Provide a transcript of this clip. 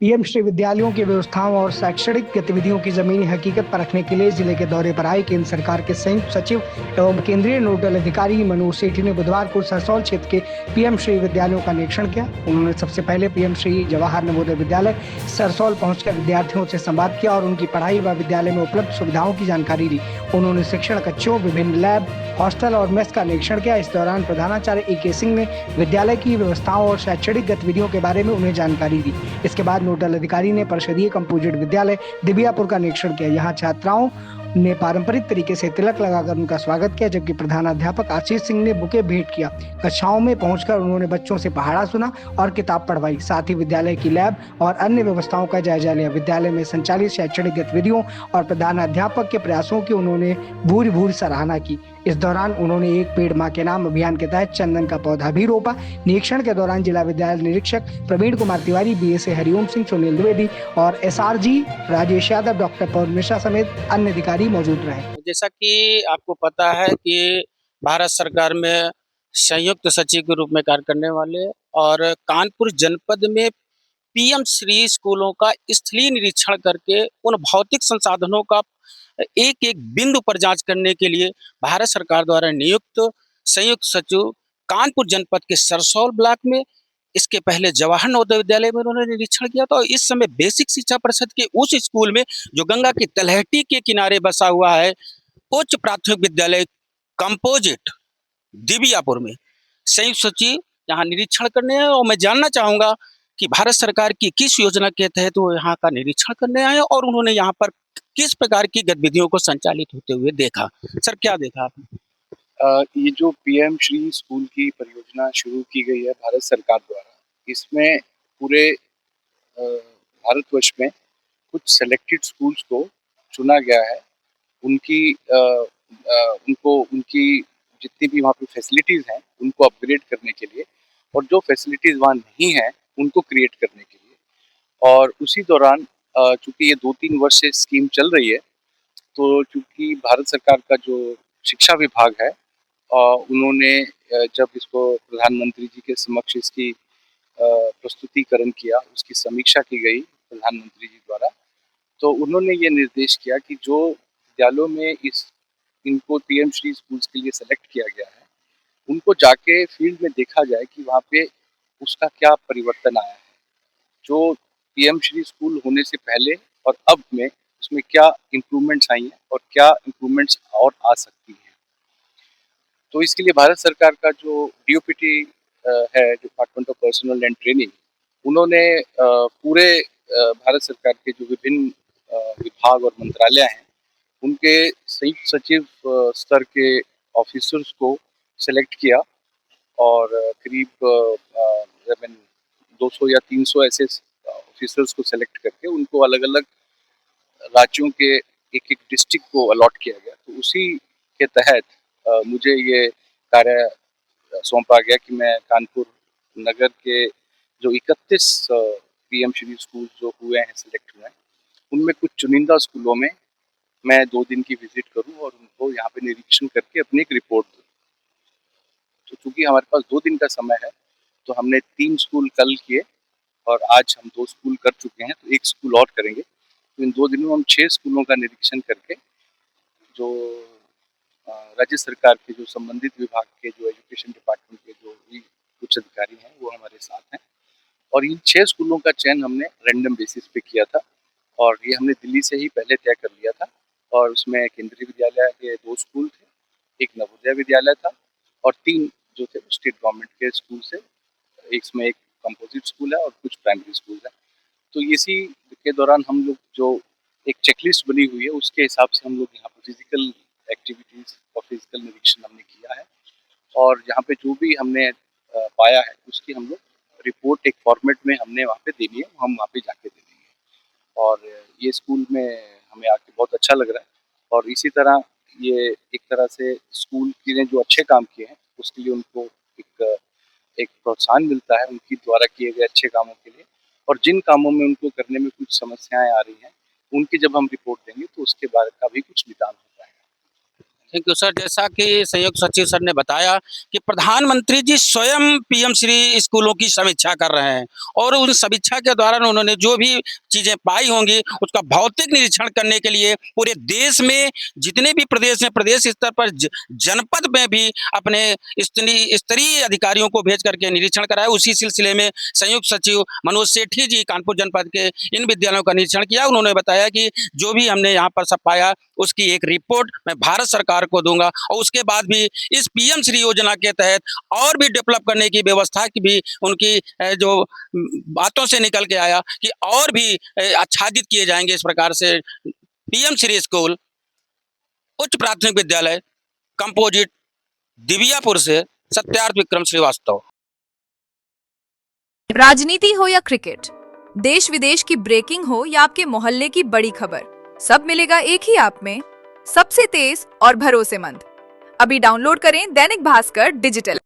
PM Shri विद्यालयों की व्यवस्थाओं और शैक्षणिक गतिविधियों की जमीनी हकीकत परखने के लिए जिले के दौरे पर आए केंद्र सरकार के संयुक्त सचिव एवं केंद्रीय नोडल अधिकारी मनोज सेठी ने बुधवार को सरसौल क्षेत्र के पीएम श्री विद्यालयों का निरीक्षण किया। उन्होंने सबसे पहले पीएम श्री जवाहर नवोदय विद्यालय सरसौल पहुंचकर विद्यार्थियों से संवाद किया और उनकी पढ़ाई व विद्यालय में उपलब्ध सुविधाओं की जानकारी ली। उन्होंने शिक्षण कक्षों, विभिन्न लैब, हॉस्टल और मेस का निरीक्षण किया। इस दौरान प्रधानाचार्य ए.के. सिंह ने विद्यालय की व्यवस्थाओं और शैक्षणिक गतिविधियों के बारे में उन्हें जानकारी दी। इसके बाद नोडल अधिकारी ने परिषदीय कंपोजिट विद्यालय दिबियापुर का निरीक्षण किया। यहाँ छात्राओं ने पारंपरिक तरीके से तिलक लगाकर उनका स्वागत किया, जबकि प्रधानाध्यापक आशीष सिंह ने बुके भेंट किया। कक्षाओं में पहुंचकर उन्होंने बच्चों से पढ़ाना सुना और किताब पढ़वाई। साथ ही विद्यालय की लैब और अन्य व्यवस्थाओं का जायजा लिया। विद्यालय में संचालित शैक्षणिक गतिविधियों और प्रधानाध्यापक के प्रयासों की उन्होंने भूरि भूरि सराहना की। इस दौरान उन्होंने एक पेड़ मां के नाम अभियान के तहत चंदन का पौधा भी रोपा। निरीक्षण के दौरान जिला विद्यालय निरीक्षक प्रवीण कुमार तिवारी, बीएसए हरिओम सिंह, सुनील द्विवेदी और एसआरजी राजेश यादव, डॉक्टर पवन मिश्रा समेत अन्य अधिकारी मौजूद रहे। जैसा कि आपको पता है कि भारत सरकार में संयुक्त सचिव के रूप में कार्य करने वाले और कानपुर जनपद में पीएम श्री स्कूलों का स्थलीय निरीक्षण करके उन भौतिक संसाधनों का एक एक बिंदु पर जांच करने के लिए भारत सरकार द्वारा नियुक्त संयुक्त सचिव कानपुर जनपद के सरसौल ब्लॉक में, इसके पहले जवाहर नवोदय विद्यालय में उन्होंने निरीक्षण किया था। और इस समय बेसिक शिक्षा परिषद के उस स्कूल में जो गंगा की तलहटी के किनारे बसा हुआ है, उच्च प्राथमिक विद्यालय कंपोजिट दिबियापुर में संयुक्त सचिव यहाँ निरीक्षण करने आए। और मैं जानना चाहूंगा कि भारत सरकार की किस योजना के तहत वो यहाँ का निरीक्षण करने आए और उन्होंने यहाँ पर किस प्रकार की गतिविधियों को संचालित होते हुए देखा। सर, क्या देखा आपने? ये जो पीएम श्री स्कूल की परियोजना शुरू की गई है भारत सरकार द्वारा, इसमें पूरे भारतवर्ष में कुछ सेलेक्टेड स्कूल्स को चुना गया है। उनकी जितनी भी वहाँ पे फैसिलिटीज़ हैं उनको अपग्रेड करने के लिए, और जो फैसिलिटीज़ वहाँ नहीं है उनको क्रिएट करने के लिए। और उसी दौरान चूँकि ये 2-3 वर्ष से स्कीम चल रही है, तो चूँकि भारत सरकार का जो शिक्षा विभाग है, उन्होंने जब इसको प्रधानमंत्री जी के समक्ष इसकी प्रस्तुतिकरण किया, उसकी समीक्षा की गई प्रधानमंत्री जी द्वारा, तो उन्होंने ये निर्देश किया कि जो विद्यालयों में इनको पीएम श्री स्कूल्स के लिए सेलेक्ट किया गया है, उनको जाके फील्ड में देखा जाए कि वहाँ पे उसका क्या परिवर्तन आया है। जो पीएम श्री स्कूल होने से पहले और अब में उसमें क्या इम्प्रूवमेंट्स आई हैं और क्या इम्प्रूवमेंट्स और आ सकती हैं। तो इसके लिए भारत सरकार का जो डीओपीटी है, department of personal and training, उन्होंने पूरे भारत सरकार के जो विभिन्न विभाग और मंत्रालय हैं, उनके संयुक्त सचिव स्तर के ऑफिसर्स को सेलेक्ट किया और करीब 200 या 300 ऐसे ऑफिसर्स को सेलेक्ट करके उनको अलग-अलग राज्यों के एक-एक डिस्ट्रिक्ट को अलॉट किया गया। तो उसी के तहत मुझे ये कार्य सौंपा गया कि मैं कानपुर नगर के जो 31 पीएम श्री स्कूल जो हुए हैं, सेलेक्ट हुए हैं, उनमें कुछ चुनिंदा स्कूलों में मैं 2 दिन की विजिट करूं और उनको यहाँ पे निरीक्षण करके अपनी एक रिपोर्ट दूं। तो चूँकि हमारे पास 2 दिन का समय है, तो हमने 3 स्कूल कल किए और आज हम 2 स्कूल कर चुके हैं, तो 1 स्कूल और करेंगे। तो इन 2 दिनों में हम 6 स्कूलों का निरीक्षण करके, जो राज्य सरकार के जो संबंधित विभाग के जो एजुकेशन डिपार्टमेंट के जो भी उच्च अधिकारी हैं, वो हमारे साथ हैं। और इन 6 स्कूलों का चयन हमने रैंडम बेसिस पे किया था और ये हमने दिल्ली से ही पहले तय कर लिया था। और उसमें केंद्रीय विद्यालय के 2 स्कूल थे, 1 नवोदय विद्यालय था और 3 जो थे स्टेट गवर्नमेंट के स्कूल से। इसमें एक कंपोजिट स्कूल है और कुछ प्राइमरी स्कूल है। तो इसी के दौरान हम लोग जो एक चेकलिस्ट बनी हुई है, उसके हिसाब से हम लोग यहाँ पर फिजिकल एक्टिविटीज़ और फिजिकल निरीक्षण हमने किया है। और यहाँ पे जो भी हमने पाया है, उसकी हम लोग रिपोर्ट एक फॉर्मेट में हमने वहाँ पे देनी है, हम वहाँ पे जाके दे देंगे। और ये स्कूल में हमें आके बहुत अच्छा लग रहा है और इसी तरह ये एक तरह से स्कूल की ने जो अच्छे काम किए हैं, उसके लिए उनको एक प्रोत्साहन मिलता है उनकी द्वारा किए गए अच्छे कामों के लिए। और जिन कामों में उनको करने में कुछ समस्याएं आ रही हैं, उनकी जब हम रिपोर्ट देंगे तो उसके बारे का भी कुछ निदान हो पाएगा। Thank you sir. जैसा कि संयुक्त सचिव सर ने बताया कि प्रधानमंत्री जी स्वयं पीएम श्री स्कूलों की समीक्षा कर रहे हैं और उन समीक्षा के दौरान उन्होंने जो भी चीजें पाई होंगी उसका भौतिक निरीक्षण करने के लिए पूरे देश में जितने भी प्रदेश हैं प्रदेश स्तर पर जनपद में भी अपने स्तरीय अधिकारियों को भेज करके निरीक्षण कराया। उसी सिलसिले में संयुक्त सचिव मनोज सेठी जी कानपुर जनपद के इन विद्यालयों का निरीक्षण किया। उन्होंने बताया कि जो भी हमने यहाँ पर सब पाया उसकी एक रिपोर्ट मैं भारत सरकार को दूंगा और उसके बाद भी इस पीएम श्री योजना के तहत और भी डेवलप करने की व्यवस्था की भी उनकी जो बातों से निकल के आया कि और भी आच्छादित किए जाएंगे। इस प्रकार से पीएम श्री स्कूल उच्च प्राथमिक विद्यालय कंपोजिट दिव्यापुर से सत्यार्थ विक्रम श्रीवास्तव। राजनीति हो या क्रिकेट, देश विदेश की ब्रेकिंग हो या आपके मोहल्ले की बड़ी खबर, सब मिलेगा एक ही ऐप में, सबसे तेज और भरोसेमंद। अभी डाउनलोड करें दैनिक भास्कर डिजिटल।